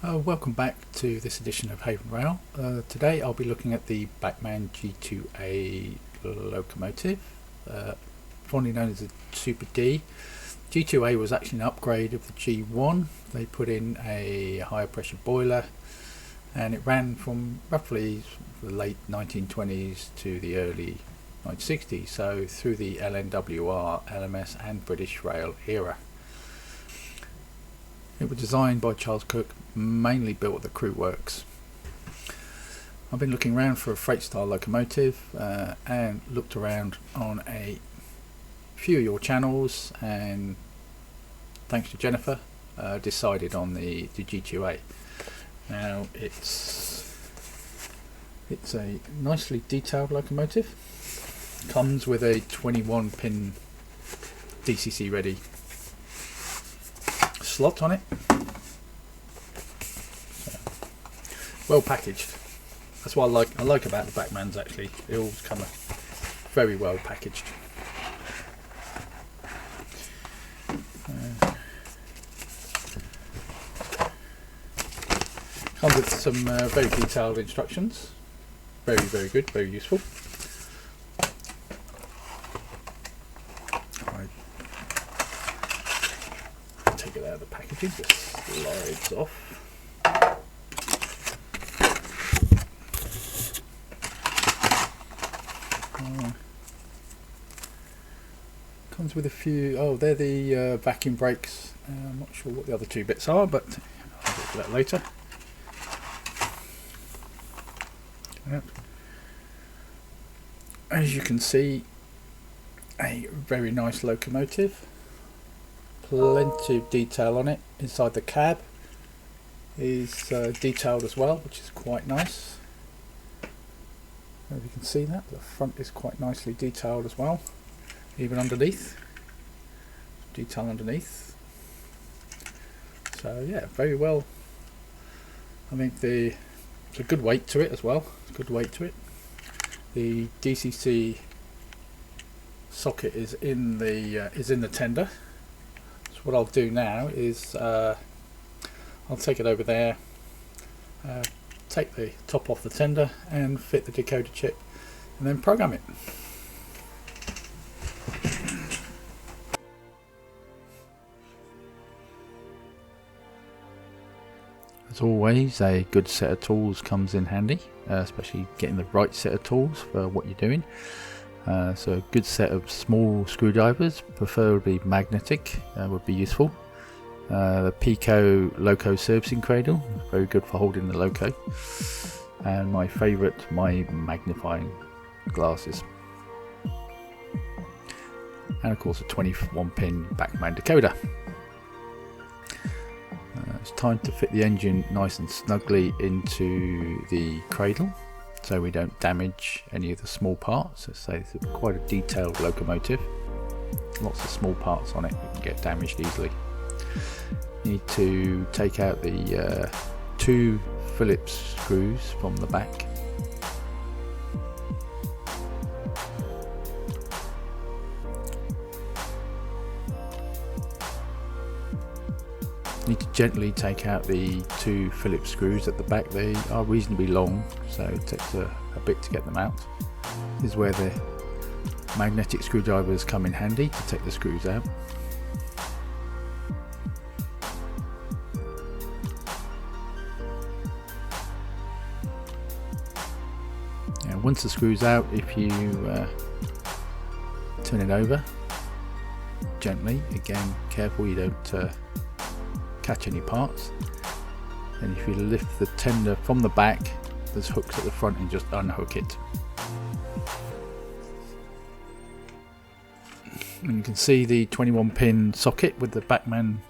Welcome back to this edition of HavenRail. Today I'll be looking at the Bachmann G2A locomotive, fondly known as the Super D. G2A was actually an upgrade of the G1. They put in a higher pressure boiler and it ran from roughly the late 1920s to the early 1960s, so through the LNWR, LMS and British Rail era. It was designed by Charles Cook, mainly built at the Crew Works. I've been looking around for a freight style locomotive and looked around on a few of your channels, and thanks to Jennifer, decided on the G2A. Now it's a nicely detailed locomotive. Comes with a 21 pin DCC ready slot on it, so, well packaged. That's what I like about the Bachmanns. Actually, they all come very well packaged. Comes with some very detailed instructions. Very good, very useful. Take it out of the packaging, just slides off. Comes with a few, they're the vacuum brakes. I'm not sure what the other two bits are, but I'll get to that later. Yep. As you can see, a very nice locomotive. Plenty of detail on it. Inside the cab is detailed as well, which is quite nice. If you can see that, the front is quite nicely detailed as well, even underneath. Detail underneath. So yeah, very well. I think it's a good weight to it as well. Good weight to it. The DCC socket is in the tender. So what I'll do now is I'll take it over there, take the top off the tender and fit the decoder chip and then program it. As always, a good set of tools comes in handy, especially getting the right set of tools for what you're doing. So a good set of small screwdrivers, preferably magnetic, would be useful. The Pico Loco servicing cradle, very good for holding the loco. And my favourite, my magnifying glasses. And of course a 21 pin Bachmann decoder. It's time to fit the engine nice and snugly into the cradle so we don't damage any of the small parts. So it's quite a detailed locomotive, lots of small parts on it that can get damaged easily. You need to take out the two Phillips screws from the back. Need to gently take out the two Phillips screws at the back. They are reasonably long, so it takes a bit to get them out. This is where the magnetic screwdrivers come in handy to take the screws out. Now, once the screw's out, if you turn it over gently, again careful you don't catch any parts, and if you lift the tender from the back, there's hooks at the front and just unhook it. And you can see the 21 pin socket with the Bachmann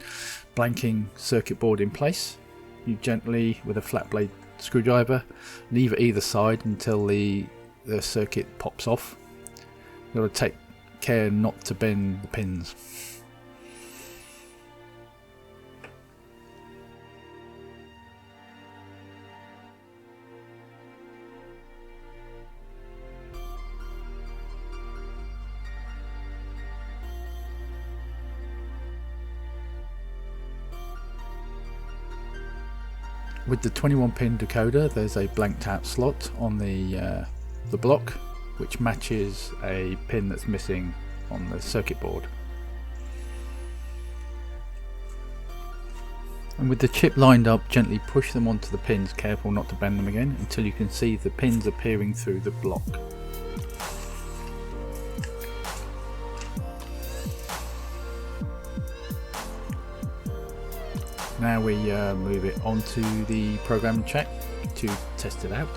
blanking circuit board in place. You gently, with a flat blade screwdriver, leave it either side until the circuit pops off. You've got to take care not to bend the pins. With the 21 pin decoder, there's a blank tap slot on the block, which matches a pin that's missing on the circuit board. And with the chip lined up, gently push them onto the pins, careful not to bend them again, until you can see the pins appearing through the block. Now we move it onto the program check to test it out.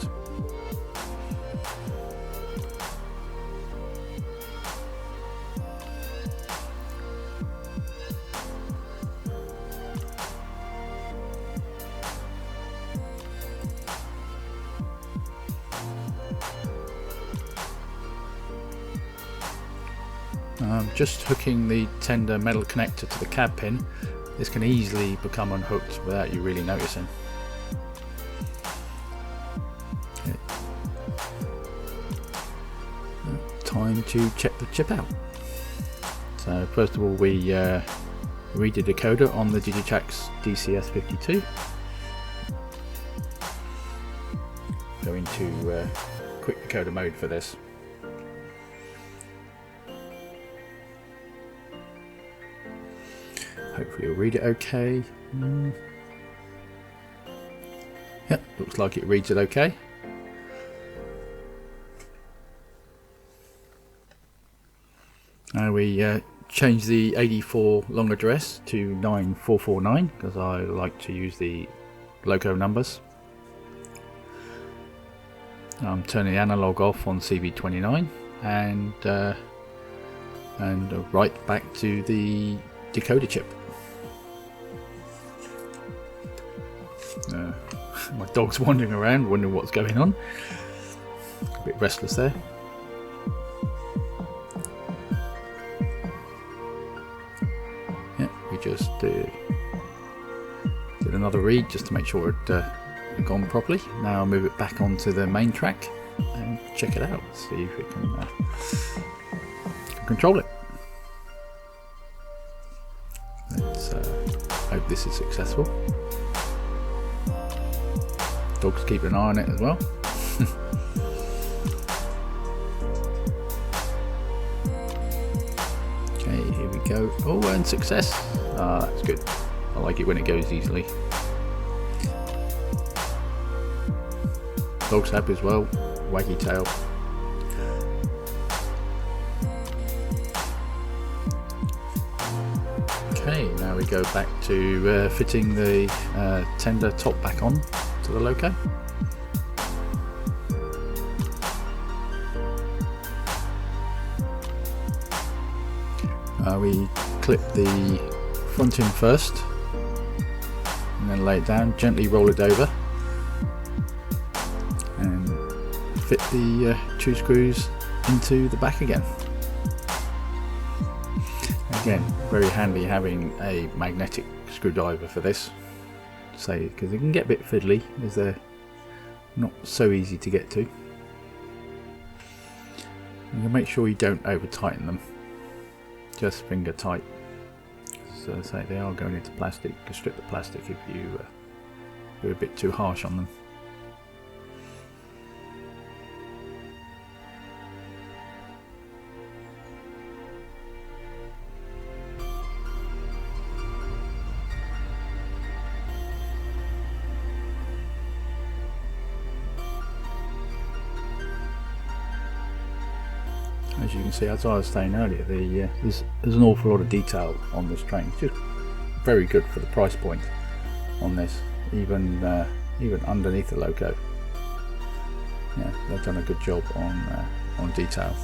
Just hooking the tender metal connector to the cab pin, this can easily become unhooked without you really noticing. Okay. Time to check the chip out. So first of all, we read the decoder on the Digitrax DCS52. Go into quick decoder mode for this. Hopefully you'll read it okay. Yep, looks like it reads it okay. Now we change the 84 long address to 9449 because I like to use the loco numbers. I'm turning the analog off on CV29 and right back to the decoder chip. My dog's wandering around, wondering what's going on. A bit restless there. Yeah, we just did another read just to make sure it had gone properly. Now I'll move it back onto the main track and check it out. See if it can control it. Let's hope this is successful. Dog's keeping an eye on it as well. Okay, here we go. Oh, and success. Ah, that's good. I like it when it goes easily. Dog's happy as well. Waggy tail. Okay, now we go back to fitting the tender top back on to the loco. We clip the front in first and then lay it down, gently roll it over and fit the two screws into the back again. Again, very handy having a magnetic screwdriver for this, say, because it can get a bit fiddly as they're not so easy to get to. You can make sure you don't over tighten them, just finger tight. So say they are going into plastic. You can strip the plastic if you're a bit too harsh on them. As you can see, as I was saying earlier, there's an awful lot of detail on this train. It's just very good for the price point on this, even underneath the loco. Yeah, they've done a good job on detail.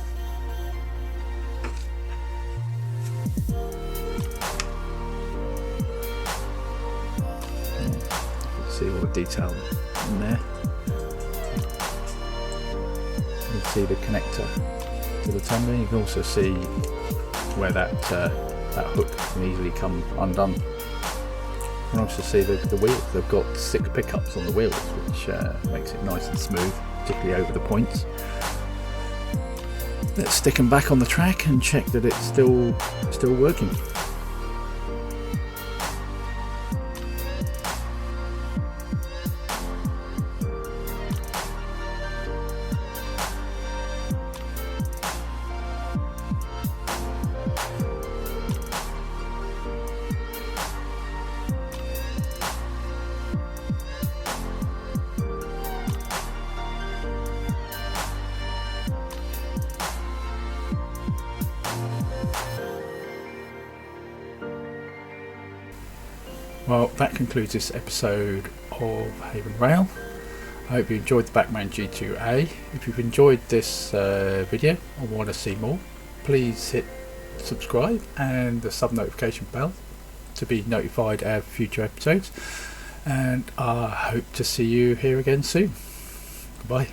Yeah, see all the detail in there. You can see the connector to the tender. You can also see where that hook can easily come undone. You can also see the wheels. They've got 6 pickups on the wheels, which makes it nice and smooth, particularly over the points. Let's stick them back on the track and check that it's still working. Well, that concludes this episode of HavenRail. I hope you enjoyed the Bachmann G2A. If you've enjoyed this video and want to see more, please hit subscribe and the sub notification bell to be notified of future episodes, and I hope to see you here again soon. Goodbye.